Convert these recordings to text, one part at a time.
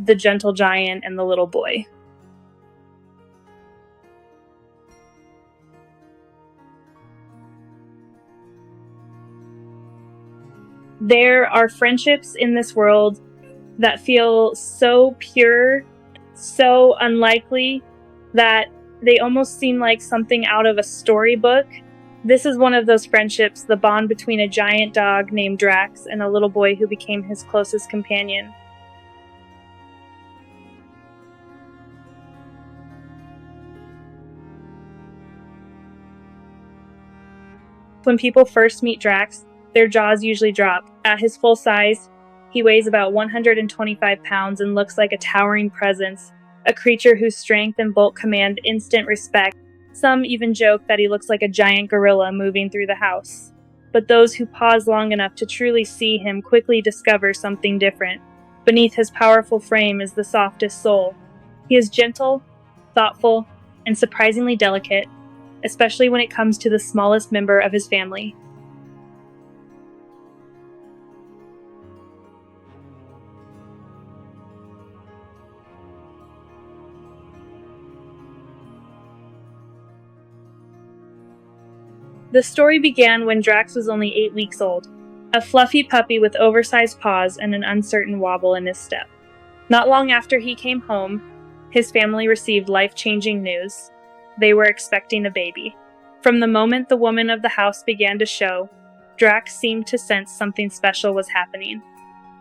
the gentle giant and the little boy. There are friendships in this world that feel so pure, so unlikely, that they almost seem like something out of a storybook. This is one of those friendships, the bond between a giant dog named Drax and a little boy who became his closest companion. When people first meet Drax, their jaws usually drop. At his full size, he weighs about 125 pounds and looks like a towering presence, a creature whose strength and bulk command instant respect. Some even joke that he looks like a giant gorilla moving through the house. But those who pause long enough to truly see him quickly discover something different. Beneath his powerful frame is the softest soul. He is gentle, thoughtful, and surprisingly delicate, especially when it comes to the smallest member of his family. The story began when Drax was only 8 weeks old, a fluffy puppy with oversized paws and an uncertain wobble in his step. Not long after he came home, his family received life-changing news. They were expecting a baby. From the moment the woman of the house began to show, Drax seemed to sense something special was happening.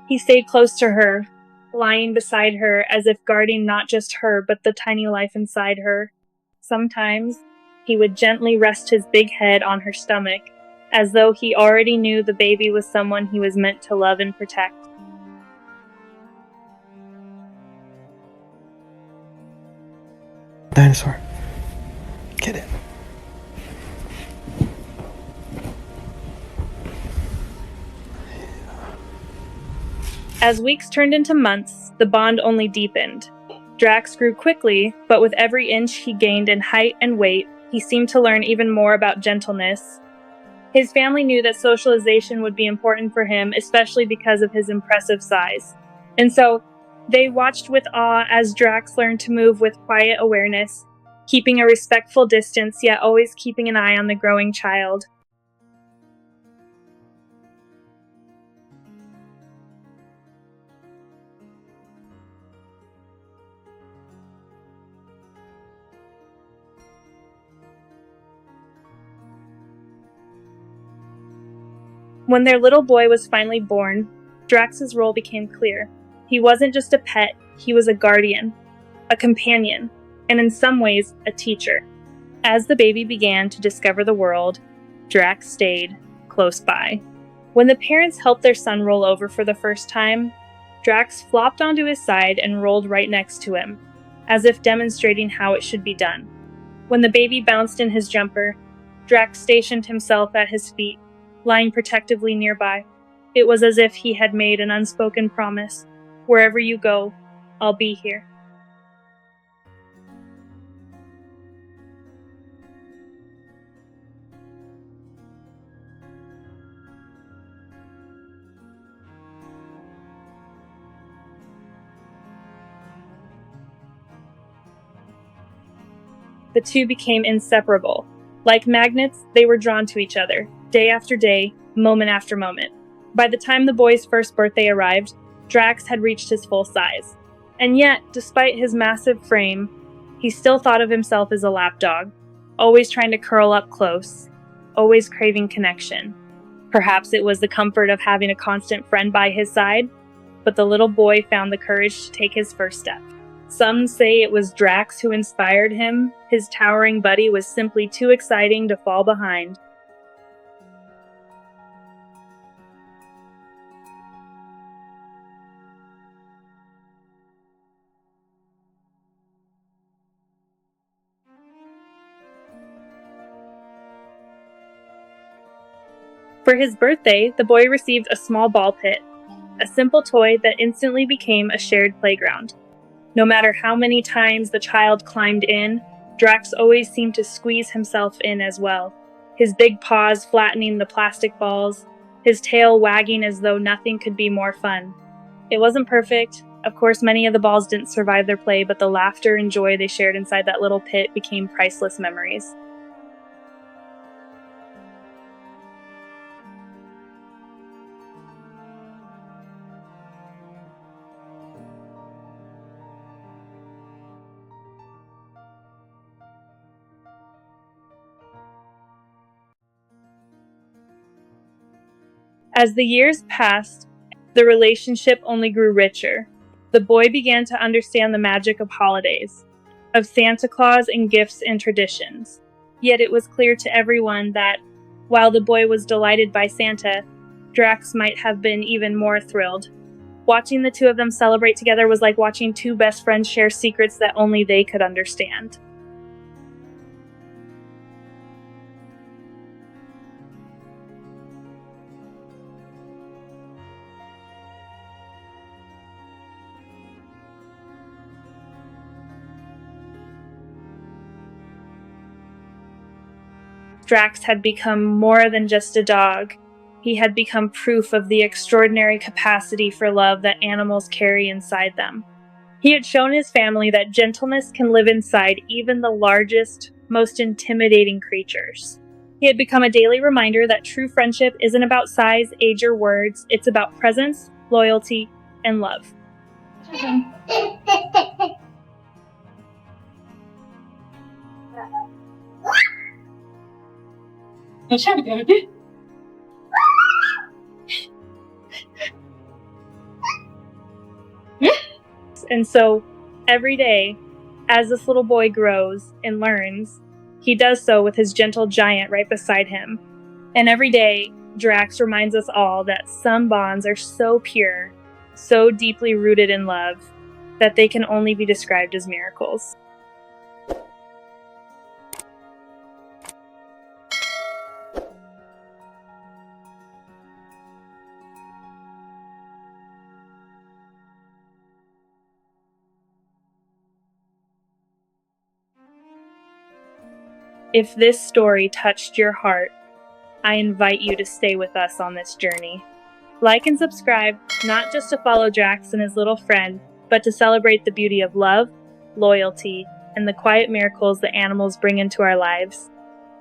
He stayed close to her, lying beside her as if guarding not just her but the tiny life inside her. Sometimes, he would gently rest his big head on her stomach, as though he already knew the baby was someone he was meant to love and protect. Dinosaur. Get it. As weeks turned into months, the bond only deepened. Drax grew quickly, but with every inch he gained in height and weight, he seemed to learn even more about gentleness. His family knew that socialization would be important for him, especially because of his impressive size. And so, they watched with awe as Drax learned to move with quiet awareness, keeping a respectful distance, yet always keeping an eye on the growing child. When their little boy was finally born, Drax's role became clear. He wasn't just a pet, he was a guardian, a companion, and in some ways, a teacher. As the baby began to discover the world, Drax stayed close by. When the parents helped their son roll over for the first time, Drax flopped onto his side and rolled right next to him, as if demonstrating how it should be done. When the baby bounced in his jumper, Drax stationed himself at his feet, lying protectively nearby. It was as if he had made an unspoken promise. Wherever you go, I'll be here. The two became inseparable. Like magnets, they were drawn to each other, day after day, moment after moment. By the time the boy's first birthday arrived, Drax had reached his full size. And yet, despite his massive frame, he still thought of himself as a lapdog, always trying to curl up close, always craving connection. Perhaps it was the comfort of having a constant friend by his side, but the little boy found the courage to take his first step. Some say it was Drax who inspired him. His towering buddy was simply too exciting to fall behind. For his birthday, the boy received a small ball pit, a simple toy that instantly became a shared playground. No matter how many times the child climbed in, Drax always seemed to squeeze himself in as well, his big paws flattening the plastic balls, his tail wagging as though nothing could be more fun. It wasn't perfect, Of course, many of the balls didn't survive their play, but the laughter and joy they shared inside that little pit became priceless memories. As the years passed, the relationship only grew richer. The boy began to understand the magic of holidays, of Santa Claus and gifts and traditions. Yet it was clear to everyone that, while the boy was delighted by Santa, Drax might have been even more thrilled. Watching the two of them celebrate together was like watching two best friends share secrets that only they could understand. Drax had become more than just a dog. He had become proof of the extraordinary capacity for love that animals carry inside them. He had shown his family that gentleness can live inside even the largest, most intimidating creatures. He had become a daily reminder that true friendship isn't about size, age, or words. It's about presence, loyalty, and love. And so, every day, as this little boy grows and learns, he does so with his gentle giant right beside him. And every day, Drax reminds us all that some bonds are so pure, so deeply rooted in love, that they can only be described as miracles. If this story touched your heart, I invite you to stay with us on this journey. Like and subscribe, not just to follow Drax and his little friend, but to celebrate the beauty of love, loyalty, and the quiet miracles that animals bring into our lives.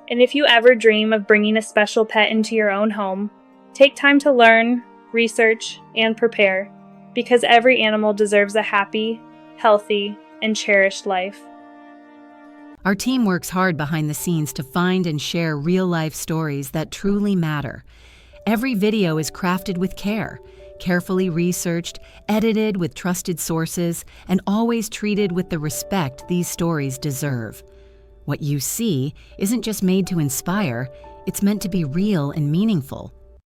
And if you ever dream of bringing a special pet into your own home, take time to learn, research, and prepare, because every animal deserves a happy, healthy, and cherished life. Our team works hard behind the scenes to find and share real-life stories that truly matter. Every video is crafted with care, carefully researched, edited with trusted sources, and always treated with the respect these stories deserve. What you see isn't just made to inspire, it's meant to be real and meaningful.